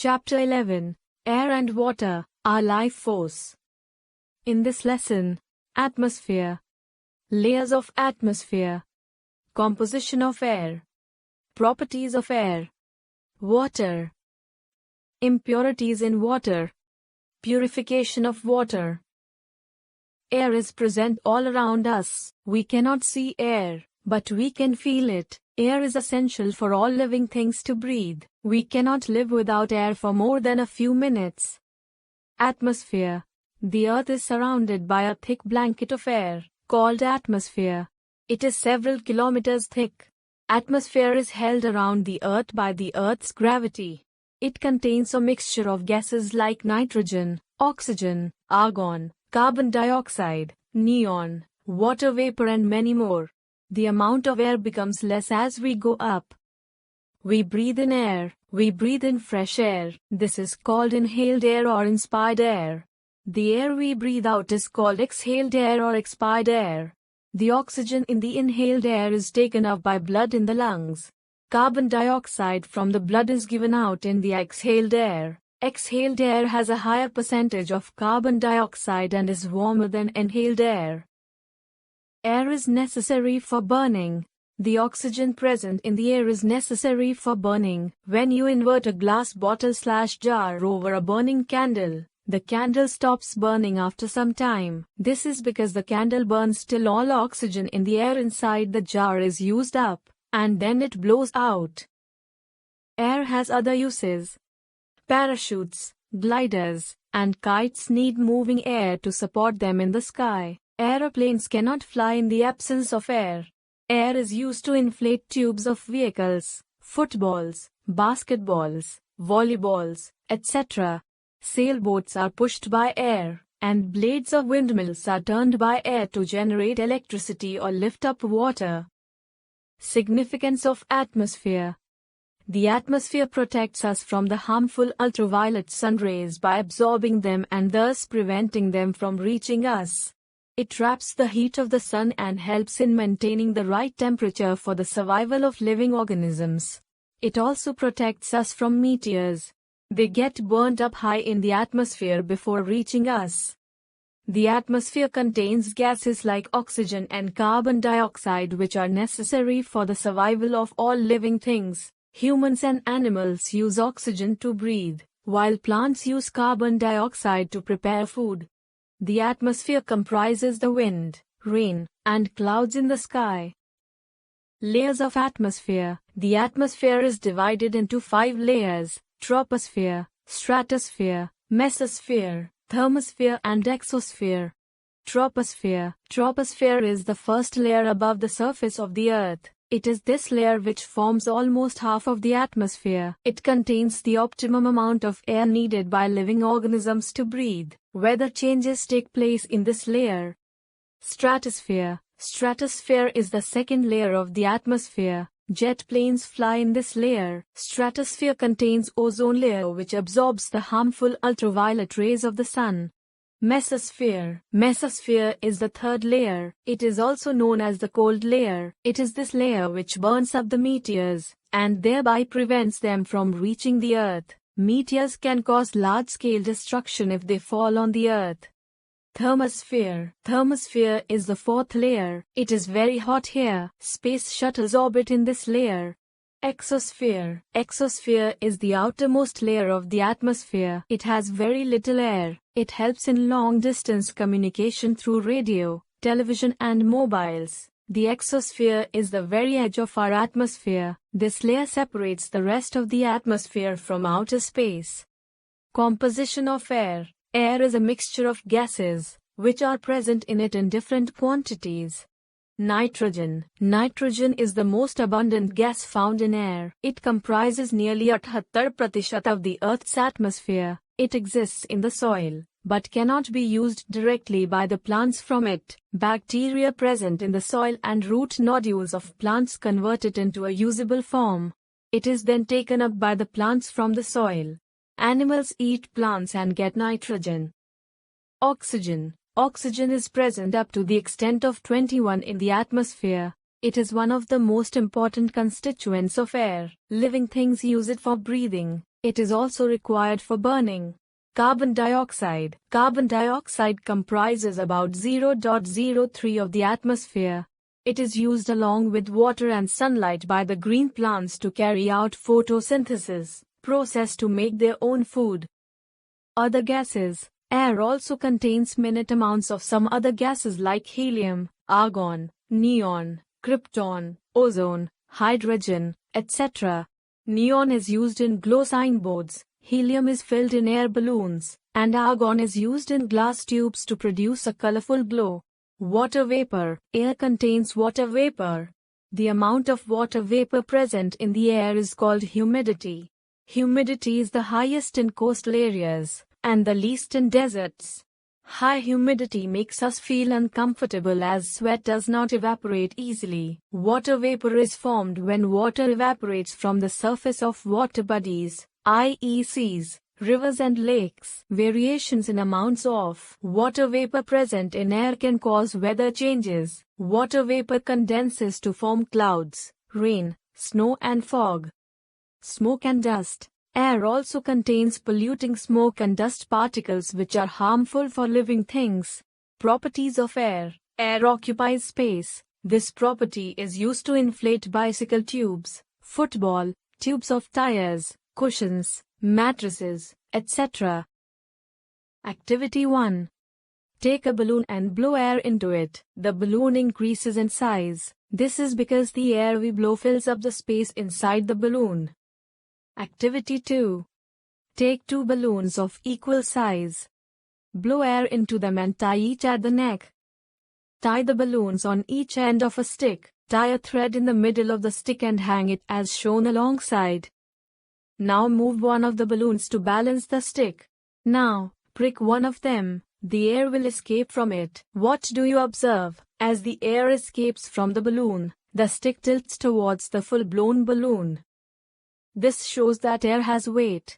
Chapter 11. Air and Water, Our Life Force. In this lesson, atmosphere, layers of atmosphere, composition of air, properties of air, water, impurities in water, purification of water. Air is present all around us. We cannot see air, but we can feel it. Air is essential for all living things to breathe. We cannot live without air for more than a few minutes. Atmosphere. The Earth is surrounded by a thick blanket of air, called atmosphere. It is several kilometers thick. Atmosphere is held around the Earth by the Earth's gravity. It contains a mixture of gases like nitrogen, oxygen, argon, carbon dioxide, neon, water vapor and many more. The amount of air becomes less as we go up. We breathe in air, we breathe in fresh air. This is called inhaled air or inspired air. The air we breathe out is called exhaled air or expired air. The oxygen in the inhaled air is taken up by blood in the lungs. Carbon dioxide from the blood is given out in the exhaled air. Exhaled air has a higher percentage of carbon dioxide and is warmer than inhaled air. Air is necessary for burning. The oxygen present in the air is necessary for burning. When you invert a glass bottle/jar over a burning candle, the candle stops burning after some time. This is because the candle burns till all oxygen in the air inside the jar is used up, and then it blows out. Air has other uses. Parachutes, gliders, and kites need moving air to support them in the sky. Aeroplanes cannot fly in the absence of air. Air is used to inflate tubes of vehicles, footballs, basketballs, volleyballs, etc. Sailboats are pushed by air, and blades of windmills are turned by air to generate electricity or lift up water. Significance of atmosphere. The atmosphere protects us from the harmful ultraviolet sun rays by absorbing them and thus preventing them from reaching us. It traps the heat of the sun and helps in maintaining the right temperature for the survival of living organisms. It also protects us from meteors. They get burnt up high in the atmosphere before reaching us. The atmosphere contains gases like oxygen and carbon dioxide which are necessary for the survival of all living things. Humans and animals use oxygen to breathe, while plants use carbon dioxide to prepare food. The atmosphere comprises the wind, rain, and clouds in the sky. Layers of atmosphere. The atmosphere is divided into 5 layers: troposphere, stratosphere, mesosphere, thermosphere and exosphere. Troposphere. Troposphere is the first layer above the surface of the Earth. It is this layer which forms almost half of the atmosphere. It contains the optimum amount of air needed by living organisms to breathe. Weather changes take place in this layer. Stratosphere. Stratosphere is the second layer of the atmosphere. Jet planes fly in this layer. Stratosphere contains ozone layer which absorbs the harmful ultraviolet rays of the sun. Mesosphere. Mesosphere is the third layer. It is also known as the cold layer. It is this layer which burns up the meteors, and thereby prevents them from reaching the Earth. Meteors can cause large-scale destruction if they fall on the Earth. Thermosphere. Thermosphere is the fourth layer. It is very hot here. Space shuttles orbit in this layer. Exosphere. Exosphere is the outermost layer of the atmosphere. It has very little air. It helps in long-distance communication through radio, television and mobiles. The exosphere is the very edge of our atmosphere. This layer separates the rest of the atmosphere from outer space. Composition of air. Air is a mixture of gases, which are present in it in different quantities. Nitrogen. Nitrogen is the most abundant gas found in air. It comprises nearly 78% of the Earth's atmosphere. It exists in the soil, but cannot be used directly by the plants from it. Bacteria present in the soil and root nodules of plants convert it into a usable form. It is then taken up by the plants from the soil. Animals eat plants and get nitrogen. Oxygen. Oxygen is present up to the extent of 21 in the atmosphere. It is one of the most important constituents of air. Living things use it for breathing. It is also required for burning. Carbon dioxide. Carbon dioxide comprises about 0.03 of the atmosphere. It is used along with water and sunlight by the green plants to carry out photosynthesis, process to make their own food. Other gases. Air also contains minute amounts of some other gases like helium, argon, neon, krypton, ozone, hydrogen, etc. Neon is used in glow signboards, helium is filled in air balloons, and argon is used in glass tubes to produce a colorful glow. Water vapor. Air contains water vapor. The amount of water vapor present in the air is called humidity. Humidity is the highest in coastal areas, and the least in deserts. High humidity makes us feel uncomfortable as sweat does not evaporate easily. Water vapor is formed when water evaporates from the surface of water bodies, i.e. seas, rivers and lakes. Variations in amounts of water vapor present in air can cause weather changes. Water vapor condenses to form clouds, rain, snow and fog. Smoke and dust. Air also contains polluting smoke and dust particles which are harmful for living things. Properties of air. Air occupies space. This property is used to inflate bicycle tubes, football, tubes of tires, cushions, mattresses, etc. Activity 1. Take a balloon and blow air into it. The balloon increases in size. This is because the air we blow fills up the space inside the balloon. Activity 2. Take two balloons of equal size. Blow air into them and tie each at the neck. Tie the balloons on each end of a stick. Tie a thread in the middle of the stick and hang it as shown alongside. Now move one of the balloons to balance the stick. Now, prick one of them. The air will escape from it. What do you observe? As the air escapes from the balloon, the stick tilts towards the full-blown balloon. This shows that air has weight.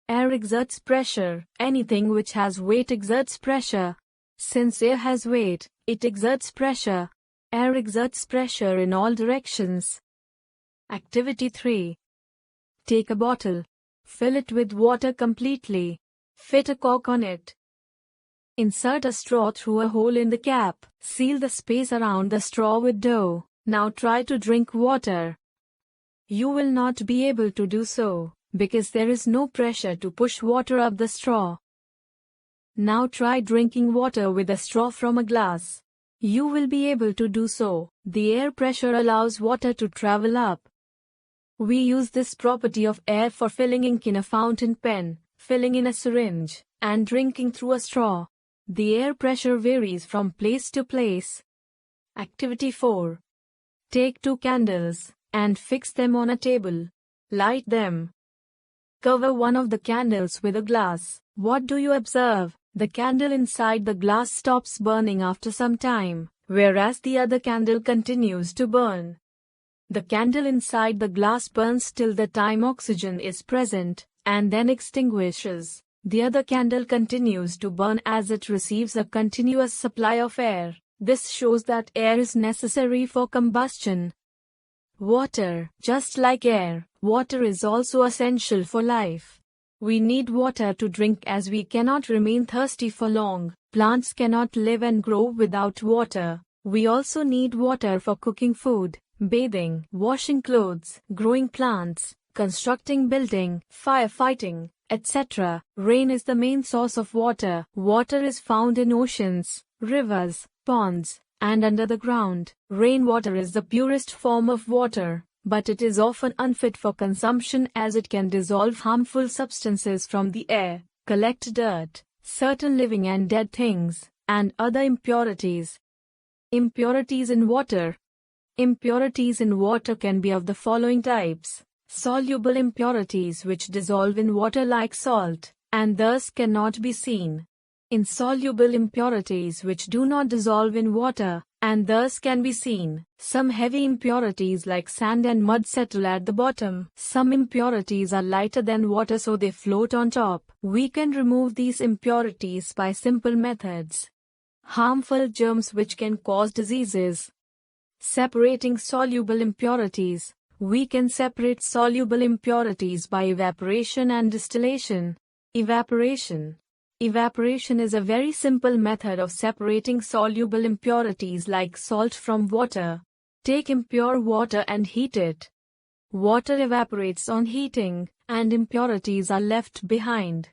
Air exerts pressure. Anything which has weight exerts pressure. Since air has weight, it exerts pressure. Air exerts pressure in all directions. Activity 3. Take a bottle. Fill it with water completely. Fit a cork on it. Insert a straw through a hole in the cap. Seal the space around the straw with dough. Now try to drink water. You will not be able to do so, because there is no pressure to push water up the straw. Now try drinking water with a straw from a glass. You will be able to do so. The air pressure allows water to travel up. We use this property of air for filling ink in a fountain pen, filling in a syringe, and drinking through a straw. The air pressure varies from place to place. Activity 4. Take two candles and fix them on a table. Light them. Cover one of the candles with a glass. What do you observe? The candle inside the glass stops burning after some time, whereas the other candle continues to burn. The candle inside the glass burns till the time oxygen is present, and then extinguishes. The other candle continues to burn as it receives a continuous supply of air. This shows that air is necessary for combustion. Water. Just like air, water is also essential for life. We need water to drink as we cannot remain thirsty for long. Plants cannot live and grow without water. We also need water for cooking food, bathing, washing clothes, growing plants, constructing building, firefighting, etc. Rain is the main source of water. Water is found in oceans, rivers, ponds, and under the ground. Rainwater is the purest form of water, but it is often unfit for consumption as it can dissolve harmful substances from the air, collect dirt, certain living and dead things, and other impurities. Impurities in water. Impurities in water can be of the following types: soluble impurities which dissolve in water like salt, and thus cannot be seen. Insoluble impurities which do not dissolve in water, and thus can be seen. Some heavy impurities like sand and mud settle at the bottom. Some impurities are lighter than water so they float on top. We can remove these impurities by simple methods. Harmful germs which can cause diseases. Separating soluble impurities. We can separate soluble impurities by evaporation and distillation. Evaporation. Evaporation is a very simple method of separating soluble impurities like salt from water. Take impure water and heat it. Water evaporates on heating, and impurities are left behind.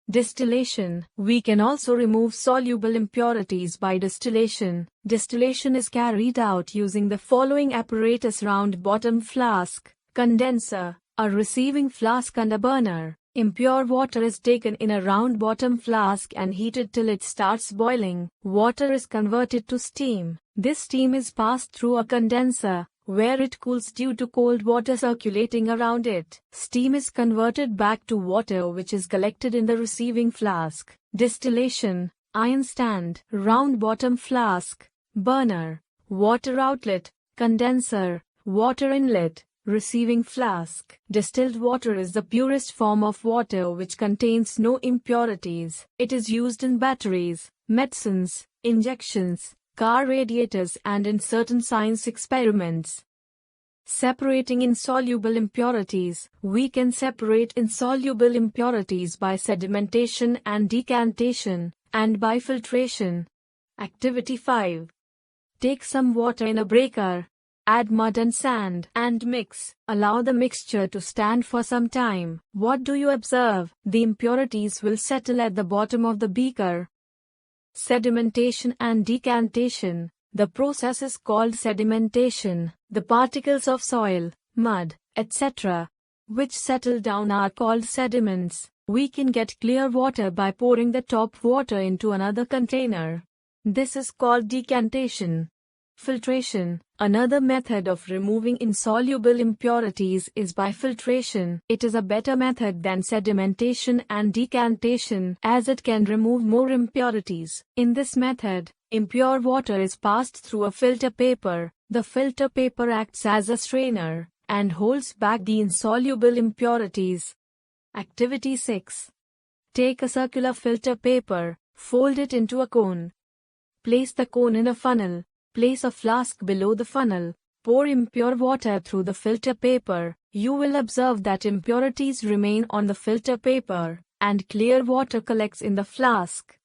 Distillation. We can also remove soluble impurities by distillation. Distillation is carried out using the following apparatus: round bottom flask, condenser, a receiving flask and a burner. Impure water is taken in a round bottom flask and heated till it starts boiling. Water is converted to steam. This steam is passed through a condenser, where it cools due to cold water circulating around it. Steam is converted back to water which is collected in the receiving flask. Distillation. Iron stand, round bottom flask, burner, water outlet, condenser, water inlet, receiving flask. Distilled water is the purest form of water which contains no impurities. It is used in batteries, medicines, injections, car radiators and in certain science experiments. Separating insoluble impurities. We can separate insoluble impurities by sedimentation and decantation, and by filtration. Activity 5. Take some water in a breaker. Add mud and sand and mix. Allow the mixture to stand for some time. What do you observe? The impurities will settle at the bottom of the beaker. Sedimentation and decantation. The process is called sedimentation. The particles of soil, mud, etc., which settle down are called sediments. We can get clear water by pouring the top water into another container. This is called decantation. Filtration. Another method of removing insoluble impurities is by filtration. It is a better method than sedimentation and decantation as it can remove more impurities. In this method, impure water is passed through a filter paper. The filter paper acts as a strainer and holds back the insoluble impurities. Activity 6. Take a circular filter paper, fold it into a cone. Place the cone in a funnel. Place a flask below the funnel. Pour impure water through the filter paper. You will observe that impurities remain on the filter paper, and clear water collects in the flask.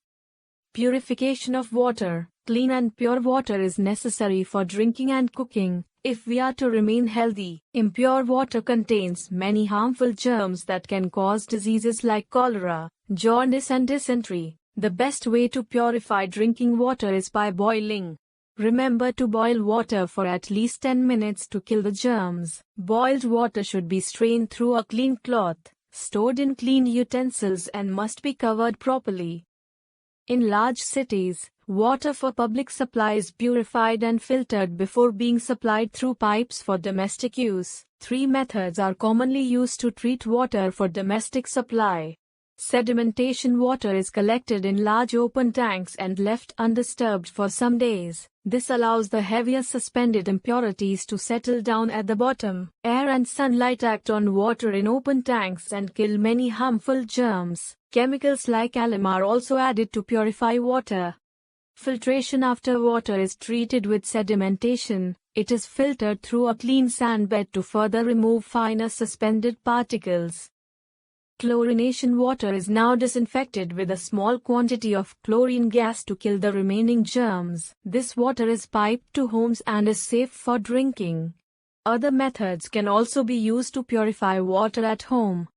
Purification of water. Clean and pure water is necessary for drinking and cooking. If we are to remain healthy, impure water contains many harmful germs that can cause diseases like cholera, jaundice and dysentery. The best way to purify drinking water is by boiling. Remember to boil water for at least 10 minutes to kill the germs. Boiled water should be strained through a clean cloth, stored in clean utensils and must be covered properly. In large cities, water for public supply is purified and filtered before being supplied through pipes for domestic use. 3 methods are commonly used to treat water for domestic supply. Sedimentation. Water is collected in large open tanks and left undisturbed for some days. This allows the heavier suspended impurities to settle down at the bottom. Air and sunlight act on water in open tanks and kill many harmful germs. Chemicals like alum are also added to purify water. Filtration. After water is treated with sedimentation, it is filtered through a clean sand bed to further remove finer suspended particles. Chlorination. Water is now disinfected with a small quantity of chlorine gas to kill the remaining germs. This water is piped to homes and is safe for drinking. Other methods can also be used to purify water at home.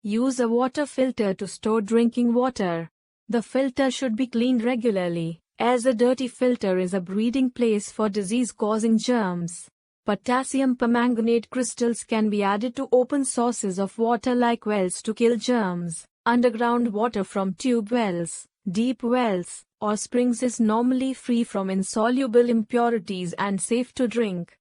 Use a water filter to store drinking water. The filter should be cleaned regularly, as a dirty filter is a breeding place for disease-causing germs. Potassium permanganate crystals can be added to open sources of water like wells to kill germs. Underground water from tube wells, deep wells, or springs is normally free from insoluble impurities and safe to drink.